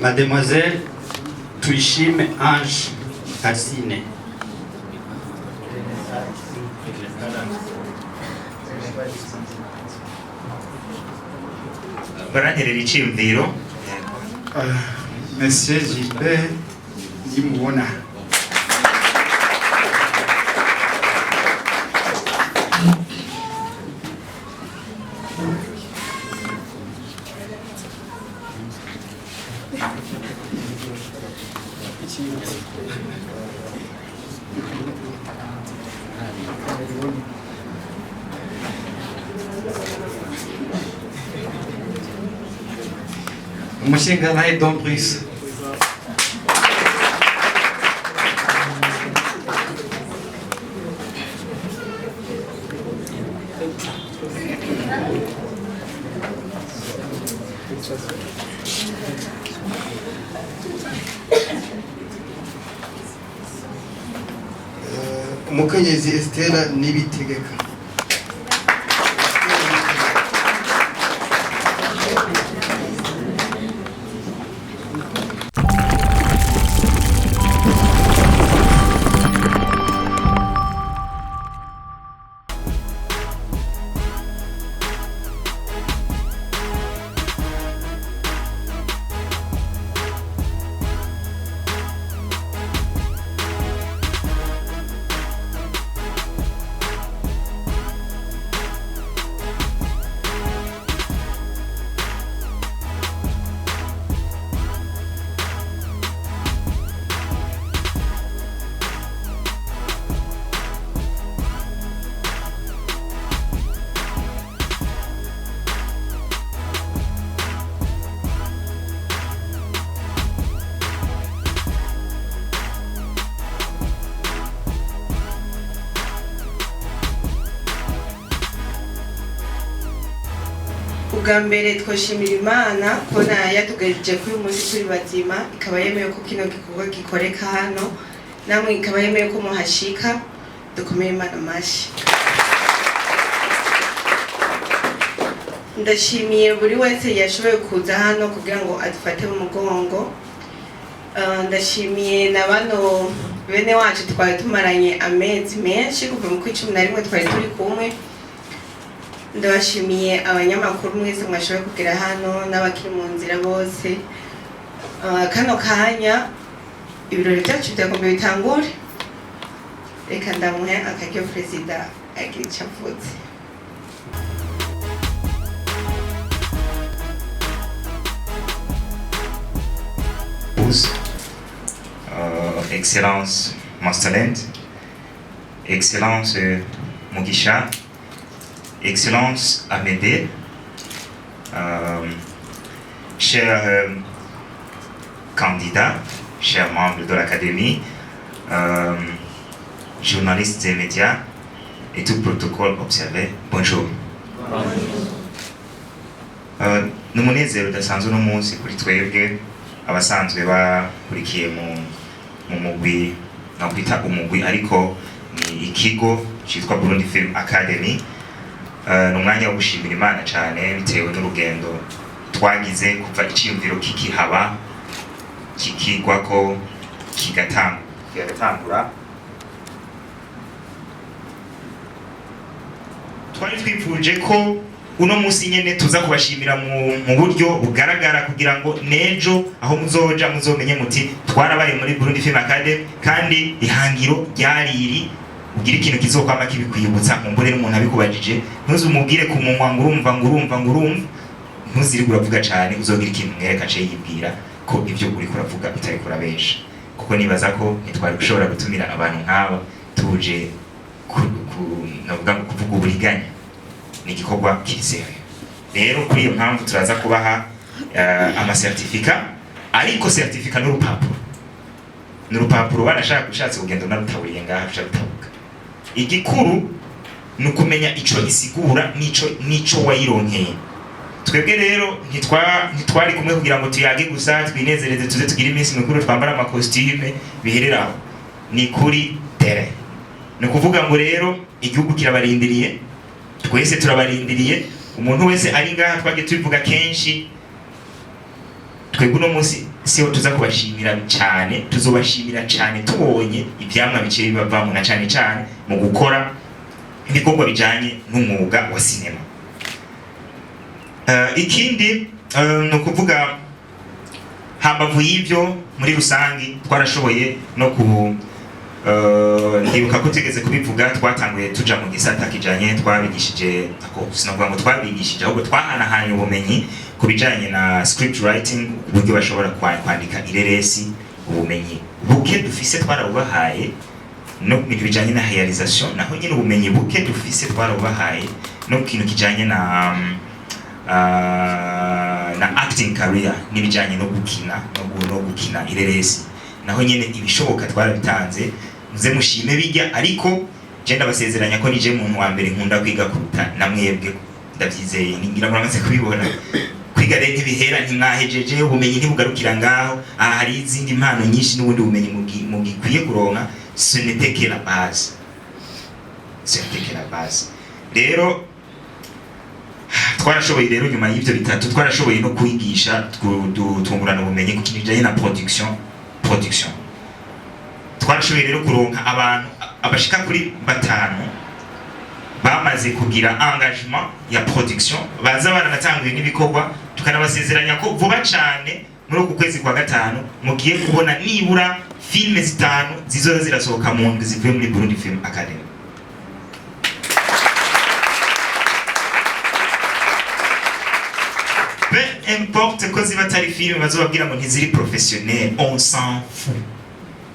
Mademoiselle Tuyishime Ange Arsine. Baranterera iciyumviro. Monsieur Gilbert Nimubona. Umushinga naye Dombrice. Umukenyezi Estela Nibitegeka. Ubwa mbere twoshimira Imana kubona yatugejeje kuri uyu munsi turi bazima, ikaba yemeye ko kino gikorwa gikoreka hano, namwe ikaba yemeye ko muhashika. Dukomere Imana amashyi. Ndashimiye buri wese yashoboye kuza hano kugira ngo adufate mu mugongo. Ndashimiye na bano bene wacu twari tumaranye amezi menshi kuva mu 11 twari turi kumwe. Ndabashimiye abanyamakuru mwese mwashoboye kugera hano n'abakiri mu nzira bose. Kano kanya ibirori byacu byagomba bitangure. Reka ndamuhe akaryo Perezida agira icyo avuze. Excellence Masterland, Excellence Mugisha, Excellence Amédée, chers candidats, chers membres de l'Académie, journalistes et médias, et tout protocole observé, bonjour. N'umunezero udasanzwe n'umunsi kuri twebwe abasanzwe bakurikiye mu mugwi nakwita umugwi ariko ni ikigo cyitwa Burundian Film Academie. N'umwanya wo gushimira Imana cyane bitewe n'urugendo twagize kuva iciyumviro kikihaba kikigwa ko kigatangura. Twari twifuje ko uno munsi nyene tuza kubashimira mu buryo bugaragara kugira ngo nejo aho muzoja muzomenye muti twarabaye muri Burundian Film Academie kandi ihangiro ryariri ugira ikintu kizokwama kibikwibutsa mumbure n'umuntu abikubajije ntuzumubwire ku munwa ngurumva ntuziri kuravuga cyane uzogira ikintu mwereka cye yibwira ko ibyo uri kuravuga bitari kurabesha kuko nibaza ko ntitwari gushobora gutumira abantu nk'aba tuje navuga ngo kuvuga uburiganya ni igikorwa kizewe. Rero kuri iyo mpamvu turaza kubaha amasertifika ariko sertifika n'urupapuro banashaka gushatse kugenda narutaburiye ngaha rutabuka. Igikuru nukumenya ico isigura nico wayironkeye. twebwe rero ntitwari kumwe kugira ngo tuyage gusa twinezereze tuze tugire iminsi mikuru twambara amakositime bihereraho ni kuri tere. Ni kuvuga ngo rero igihugu kirabarindiriye, twese turabarindiriye, umuntu wese ari ngaha twagiye tubivuga kenshi, twebwe uno munsi siho tuza kubashimira cyane, tuzobashimira cyane tubonye ibyamwa bikiri bibavamo na cyane cyane mu gukora ibikorwa bijanye n'umwuga wa sinema. Ikindi no kuvuga hambavu y'ivyo muri rusangi twarashoboye no ku ndibuka ko tugeze kubivuga, twatanguye tuja mu gisata kijanye twabigishije ako sinavuga ngo twabigishije ahubwo twahanahanye ubumenyi ku bijanye na script writing, uburyo bashobora kwandika ireresi, ubumenyi buke dufise twarabubahaye no bintu bijanye na realisation, naho nyine ubumenyi buke dufise twarabubahaye no kintu kijanye na acting career n'ibijanye no gukina ireresi, naho nyine ibishoboka twarabitanze, muze mushime bijya. Ariko je ndabasezeranya ko nije muntu wa mbere nkunda kwiga kuruta namwebwe, ndabyizeye ningira muramaze kubibona. Kwiga rero ntibihera, ntimwahejeje, ubumenyi ntibugarukira ngaho, aha hari izindi mpano nyinshi n'ubundi bumenyi mugikwiye kuronka. Ce n'était que la base, rero twarashoboye rero nyuma y'ivyo bitatu twarashoboye no kwigisha tungurana ubumenyi ku kintu kijanye na production. Twarashoboye rero kuronka abantu abashika kuri 5 bamaze kugira engagement ya production, baza baranatanguye n'ibikorwa, tukanabasezeranya ko vuba cyane muri uku kwezi kwa 5 mugiye kubona nibura filme 5 zizoza zirasohoka mu ndwi zivuye muri Burundi Film Academie. Peu importe ko ziba atari filme bazobabwira ngo ntiziri professionnel, on s'en fout.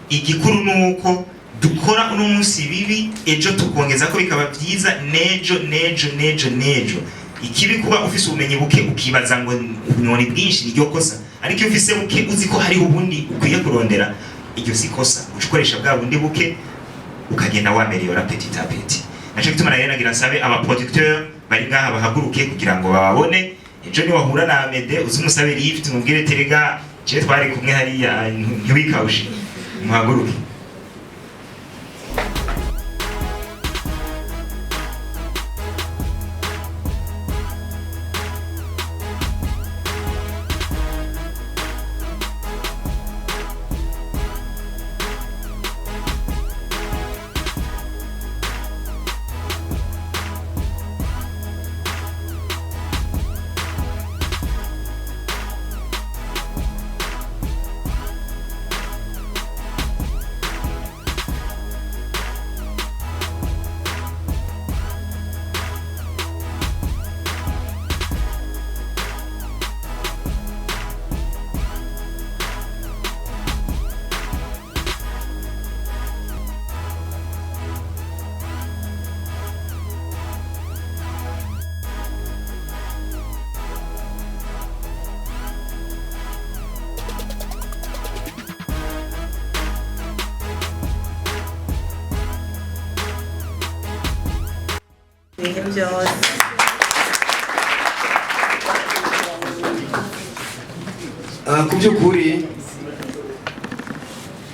Igikuru nuko dukora uno munsi bibi, ejo tukongeza ko bikaba byiza, nejo. Ikibi kuba ufise ubumenyi buke ukibaza ngo none bwinshi niryo kosa, ariko iyo ufise buke uzi ko hari ubundi ukwiye kurondera, iryo si kosa, ukoresha bwa bundi buke ukagenda wameliora petit à petit. Naco gituma rero nagira nsabe aba producteur bari ngaha bahaguruke kugira ngo babone, ejo ni wahura na Amede uzimusabe lift mubwire terega je twari kumwe hariya ntiwikawushe, muhaguruke. Ku by'ukuri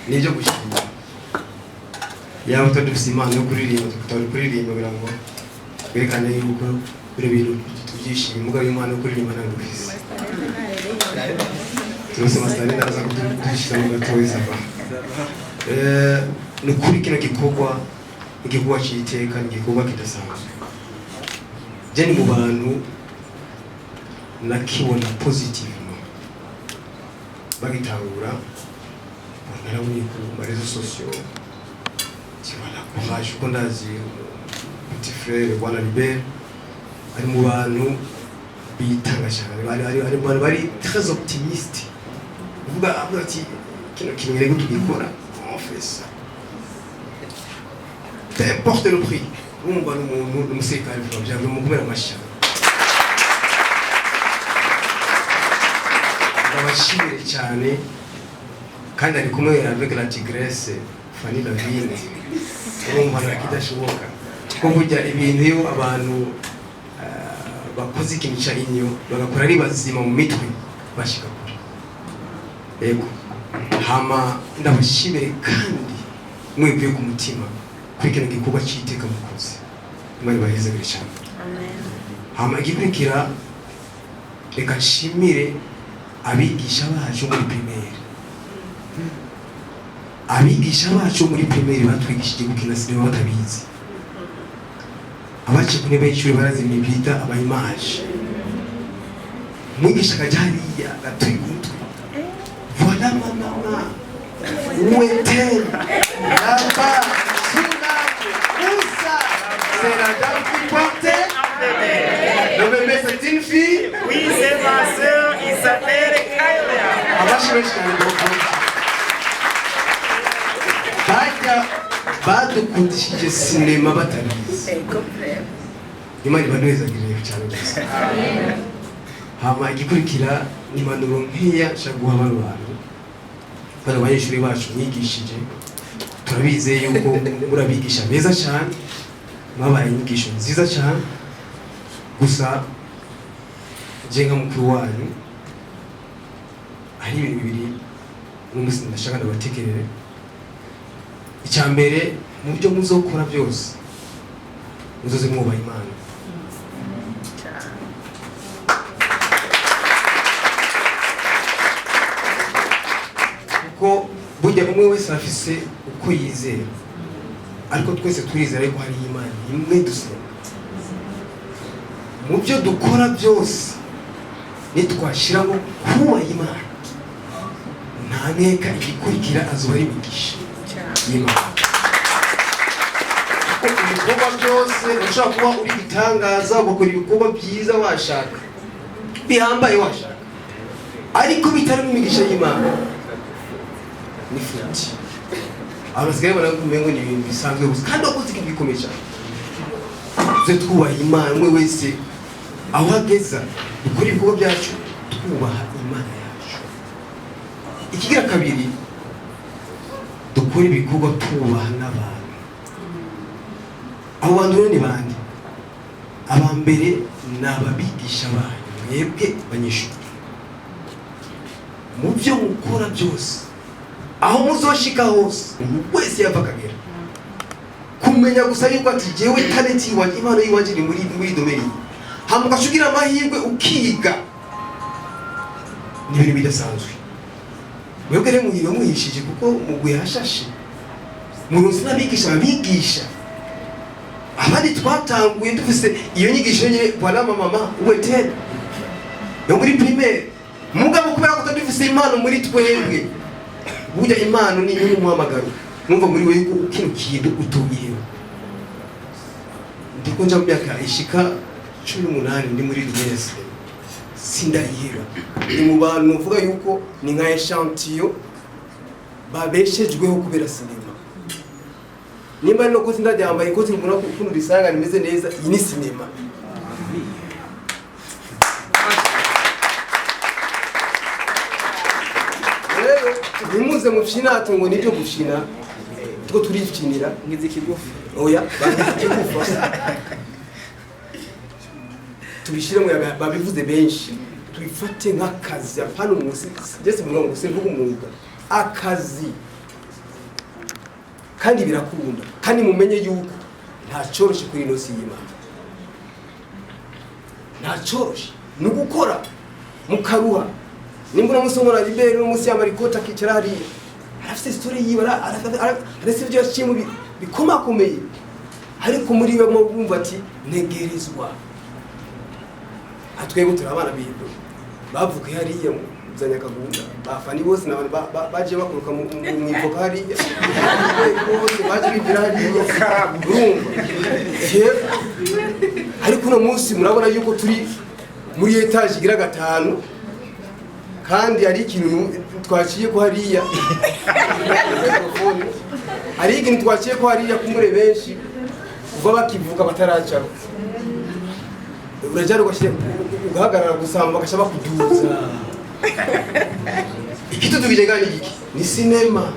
ni ibyo gushimira, yaba tudufise impano yo kuririmba tutari kuririmba kugira ngo twerekane yuko buri bintu tubyishimiye, umugabo w'Imana yo kuririmba ntabwo ufise twese masitari ndaza kudushyira mu gatoya sava. Ni ukuri kino gikorwa igikorwa cy'iteka, ni igikorwa kidasanzwe. Je ni mu bantu nakibona positive bagitangura, narabonye ku marezo sociaux kibana courage ko ndazi petit frère bwana LIBERT ari mu bantu bitanga cyane, bari très optimiste, uvuga ati kino kintu rero tugikora on fait ça peu importe le prix. Umva n'umuntu umusirikare byavye mu kubera amashya, ndabashimire cyane kandi ari kumwe avec la tigresse FANNY LAVINE. Urumva nakidashoboka ko burya ibintu iyo abantu bakoze ikintu cya inyo bagakora ari bazima mu mitwe bashika kure. Yego hama ndabashimire kandi mwebwe ku mutima kuri kino gikorwa cy'iteka mukoze. Imana ibahezagire cyane. Amen. Hama igikurikira reka nshimire abigisha bacu muri primaire. Abigisha bacu muri primaire batwigishije gukina sinema batabizi. Abaci kune b'ishuri barazimye bita abayimaje. Mwigisha kajariya gatwigutwe. Voilà mama. Ouettel. Là-bas. Soula. Moussa. C'est la dame qui portait. Le bébé c'est une fille. Oui, c'est ma sœur, il s'appelle Kaya. Abaci benshi cyane bakunda. Bajya badukundishije sinema batabizi. Imana ibanezagirire cyane gusa. Hama igikurikira ni impanuro nkeya nshaka guha bano bantu. Bano banyeshuri bacu mwigishije turabizeye yuko murabigisha beza cyane, mwabaye inyigisho nziza cyane. Gusa je nka mukuru wanyu hari ibintu bibiri n'umusi ndashaka ndabatekerere. Icyambere mu byo muzokora byose muzoze mwubaha Imana. Kuko burya umwe wese afise uko yizera, ariko twese turizera ko hari Imana imwe dusenga. Mu byo dukora byose nitwashiramo kubaha Imana, nta nkeka igikurikira azuba ari imigisha y'Imana. Ibikorwa byose ushobora kuba uri bitangaza ugakora ibikorwa byiza washaka bihambaye washaka, ariko bitari imigisha y'Imana ni futi. Abasigaye barakumengo ni ibintu bisanzwe gusa kandi wakoze ikintu gikomeye cyane. Tuze twubaha Imana, umwe wese aho ageza dukora ibikorwa byacu twubaha Imana yacu. Ikigira kabiri dukora ibikorwa twubaha n'abantu. Abo bantu ni bande? Abambere ni ababigisha banyu, mwebwe banyeshuri. Mu byo mukora byose, aho muzoshika hose, wese yava akagera kumenya gusa yuko ati jewe talent yiwanje, impano yiwanje ni muri domeni. Hama ugashugira amahirwe ukiga, ni ibintu bidasanzwe. Mwebwe rero muhishije kuko muguye hashashe, muruzi n'abigisha babigisha. Abandi twatanguye dufise iyo nyigisho nye voilà mama Ufise yo muri primaire. Mugabo kubera ko dufise impano muri twebwe, burya impano ni umuhamagaro. Numva muri we yuko kino kintu utugiyeho. Ndiko nja mu myaka ishika 18 ndi muri Ufise. Sindayihera. Ni mu bantu uvuga yuko ni nka echantillon babeshejweho kubera sinema. Nimba no kozi ndajyambaye kozi mbona ukuntu risanga rimeze neza, iyi ni sinema. Rero nimuze mufyinato ngo nibyo gushina tuko turifinira ngize kigufi. Oya kigufi. Tubishire mu babivuze benshi, tubifate nk'akazi apana umunsi ndetse mu ngo simvuga umwuga, akazi. Kandi birakunda, kandi mumenye yuko nta cyoroshe kuri ino si y'Imana. Nta cyoroshe ni gukora mukaruha. Nimba umusomora LIBERT n'umunsi y'amarikota kicara hari arafite story yibara arafite ibyo yaciye bikomakomeye, ariko muri we mwumva ati ntegerezwa. Atwebwe turabana bido bavuka hariya zanya kagunda bafani bose n'abantu baje bakuruka mu ivoka hariya bose baje bigira hariya urumva. Ariko no munsi murabona yuko turi muri etage igira gatanu, kandi ari ikintu twaciye ko hariya ari ikintu twaciye ko hariya kumure benshi kuva bakivuka bataracara. Urajya rugashye ugahagarara gusamba bagashaba kuduza. Ikitu tubije gani iki ni sinema.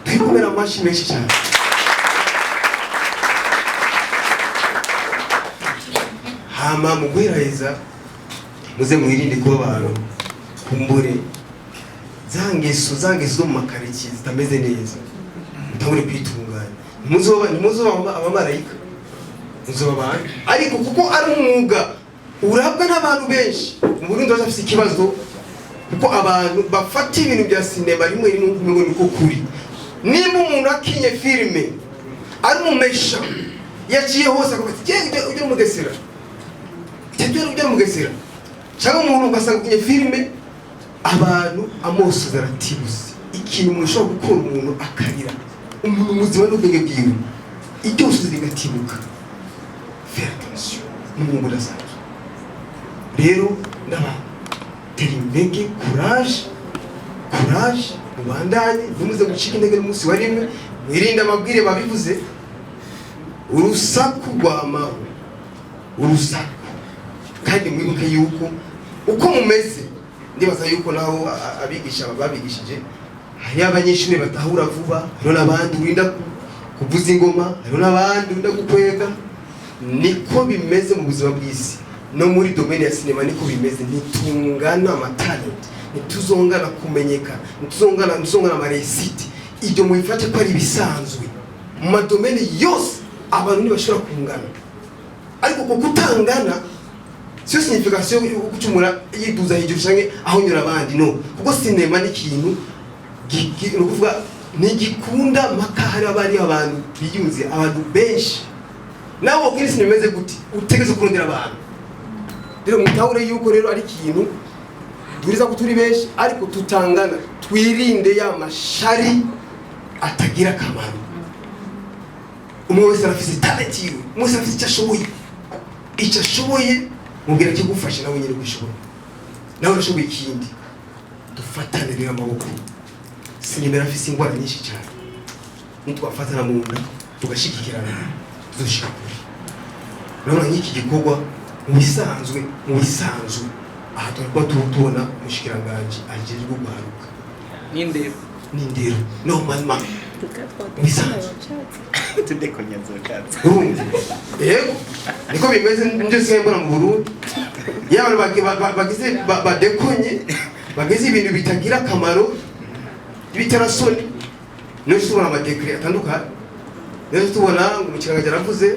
Twikomera amashi menshi cyane. hama mu guheraheza muze mwirinde kuba abantu kumbure za ngeso zo mu makaritsiye zitameze neza mutabure kwitunganya ntimuzoba abamarayika muzoba abantu ariko kuko ari umwuga urabwa n'abantu benshi mu Burundi bafite ikibazo kuko abantu bafata ibintu bya sinema rimwe rimwe niko kuri nimba umuntu akinye filime ari umumesha yaciye hose akavuga ujya mu Mugesera cyangwa umuntu ugasanga ukinye filime abantu amoso zaratibuze ikintu umuntu ushobora gukora umuntu akarira umuntu muzima n'ubwenge bwiwe ibyose zigatibuka faire attention n'umuntu udasanzwe rero ndabatera intege courage mubandanye ntimuze gucika intege n'umunsi wa rimwe mwirinde amabwire babivuze urusaku rw'amaho urusaku kandi mwibuke yuko uko mumeze ndibaza yuko naho abigisha babigishije hari abanyeshuri batahura vuba hariho n'abandi urinda kuvuza ingoma hariho n'abandi urinda gukwega niko bimeze mu buzima bw'isi no muri domaine ya sinema niko bimeze ntitungana amatalent ntituzongana kumenyekana ntituzongana amaresiti ibyo mubifate ko ari ibisanzwe mu madomene yose abantu ntibashobora kungana ariko ko kutangana siyo signification yo gucumura yiduza hejuru canke aho nyura abandi no kuko sinema ni ikintu nukuvuga ntigikunda mpaka hari abari abantu biyunze abantu benshi nawe ukiri sinema imeze gute utegeze kurondera abantu rero mutahure yuko rero ari ikintu duriza ko turi benshi ariko tutangana twirinde ya mashari atagira akamaro umwe wese arafise talent yiwe umwe wese arafise icyo ashoboye mubwira cyo gufasha nawe nyine gushobora nawe urashoboye ikindi dufatane rero amaboko sinema irafise ingwara nyinshi cyane nitwafatana mu nda tugashigikirana tuzoshika kure rero nk'iki gikorwa mu bisanzwe aha turiko tubona umushikiranganje ajejwe guharuka n'indero no mama bisanzwe tudeko nyazokaza yego niko bimeze nje sembona mu Burundi yaba bagize badekonye bagize ibintu bitagira akamaro bitarasoni no tubona amadekre atandukanye no tubona ngo umukiranganje aravuze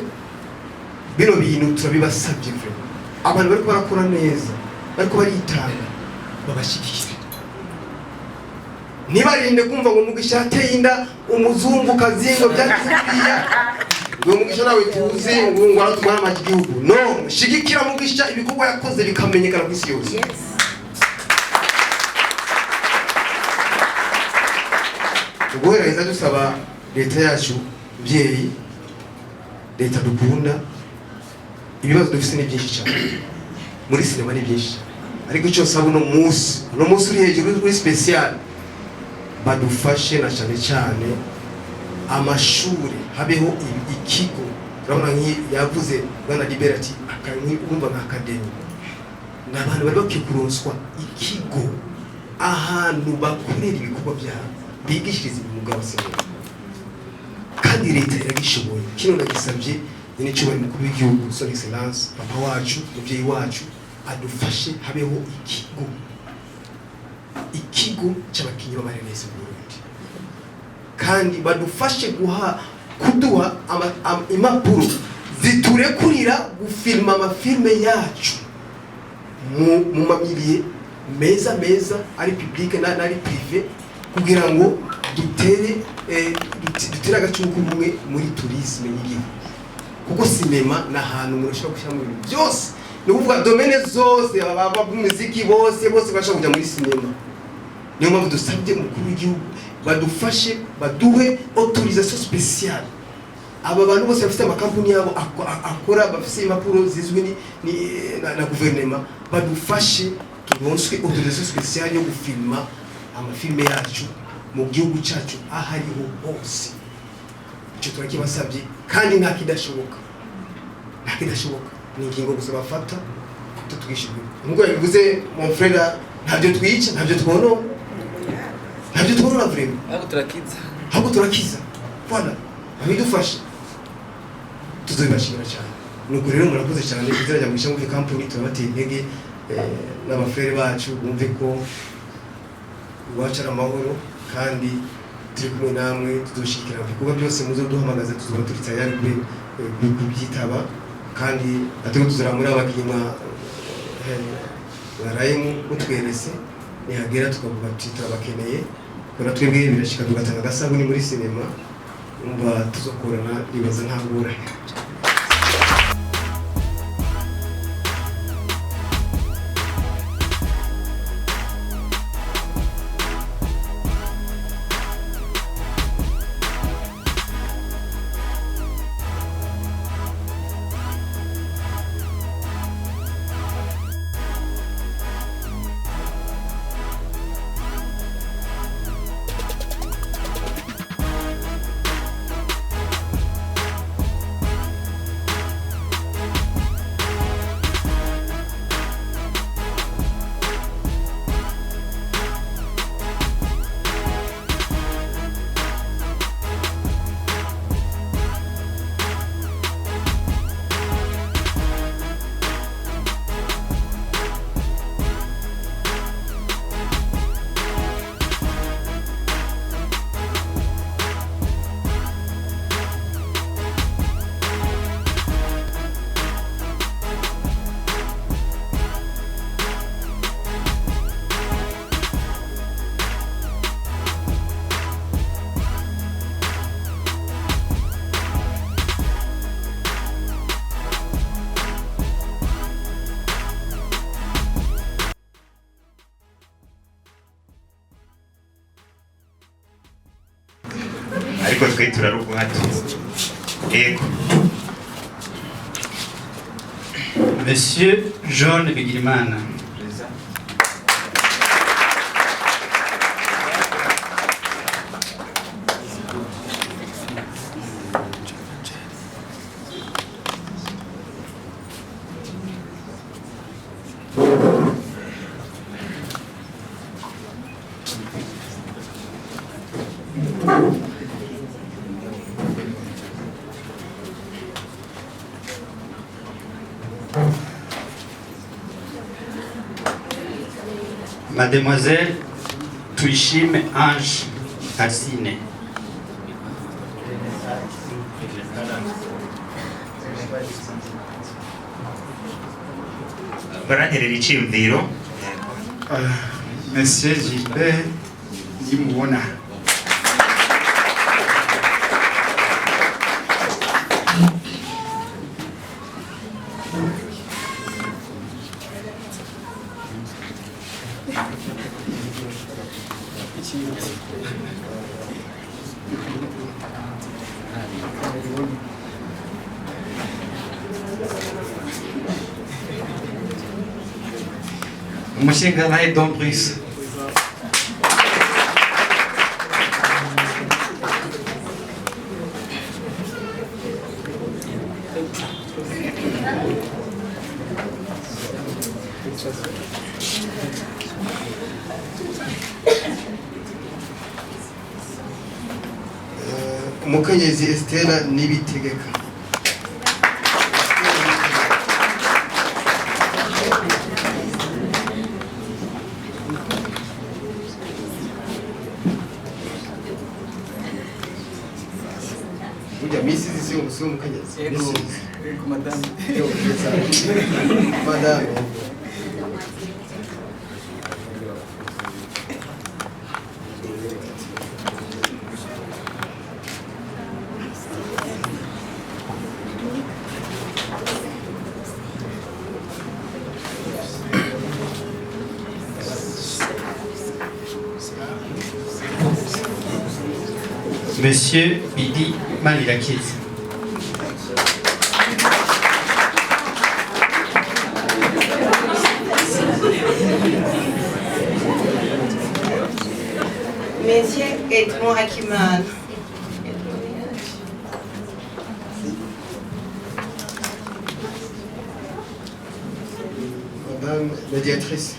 bino bintu turabibasabye abantu bariko barakora neza bariko baritanga babashikire nibarinde kumva ngo mugisha ateye inda umuzungu kazingo byakuriya ngo mugisha nawe tuzi ngo aratwara amagihugu no shigikira mugisha ibikorwa yakoze bikamenyekana ku isi yose uguhereza dusaba leta yacu byeyi leta dukunda ibibazo dufise ni byinshi cyane muri sinema ni byinshi ariko icyo saba uno munsi uri hejuru uri special badufashe na cyane amashuri habeho ikigo urabona yavuze bwana LIBERT akanumva nka academy n'abantu bari bakikuronswa ikigo ahantu bakorera ibikorwa byabo bigishiriza imyuga wa sinema kandi leta iragishoboye kino nagisabye ni cyo bari mukuru w'igihugu son excellence papa wacu mubyeyi wacu adufashe habeho ikigo cy'abakinyi b'amareresi mu Burundi kandi badufashe kuduha impapuro ziturekurira gufilma amafilme yacu mu mamiliye meza ari public n'ari privé kugira ngo dutere agacumu kumwe muri tourisme n'igihugu kuko sinema na hantu umuntu ashobora gushyira mu bintu byose ni ukuvuga domene zose abamuziki bose bashobora kujya muri sinema niyo mpamvu dusabye umukuru w'igihugu badufashe baduhe autorisation spéciale aba bantu bose bafite amakampuni yabo akora bafite impapuro zizwi na guverinoma badufashe turonswe autorisation spéciale yo gufilma amafilme yacu mu gihugu cyacu ahariho hose icyo turakibasabye kandi nta kidashoboka ni ingingo gusa bafata tutwishimye nubwo yabivuze mon frère ntabyo twica ntabyo twonona vrema ahubwo turakiza voilà abidufashe tuzobibashimira cyane nuko rero murakoze cyane kuzajya mu ishyamba kampani turabateye intege n'abafrere bacu bumve ko iwacu ari amahoro kandi turi kumwe namwe tuzoshikira ibikorwa byose muzoduhamagaza tuzoba turi tayari kubyitaba kandi atego tuzaramura abakinywa baraye mutwerese nihagera tukavuga tuti bakeneye kora twebwe birashika tugatanga agasabuni muri sinema umva tuzokorana ibaza ntangura. ariko twe turaruguhatu yego. Monsieur John Bigirimana. Mademoiselle Tuyishime Ange Arsine. Baranterera iciyumviro. Monsieur Gilbert ndimubona. Umushingantahe Don Brice. Umukenyezi Estera Nibitegeka. Uja misi sio umukenyezi. Ego madame. Madame. Monsieur Bidi Malilakiz. Monsieur Edmond Akiman. Madame médiatrice.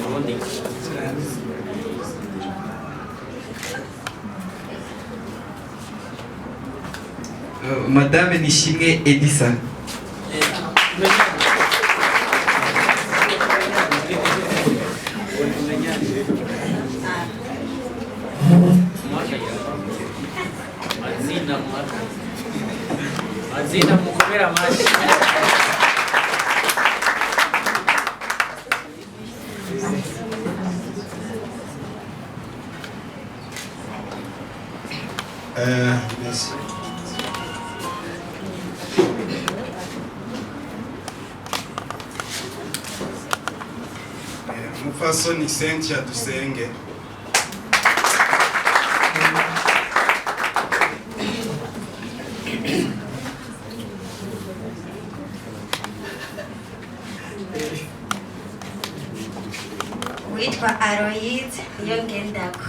FANNY Madame Nishimwe Edisa. Mazina mukomera amashi. Merci. Mupfasoni Cynthia Dusenge. Witwa Aloyize niyo ngendako.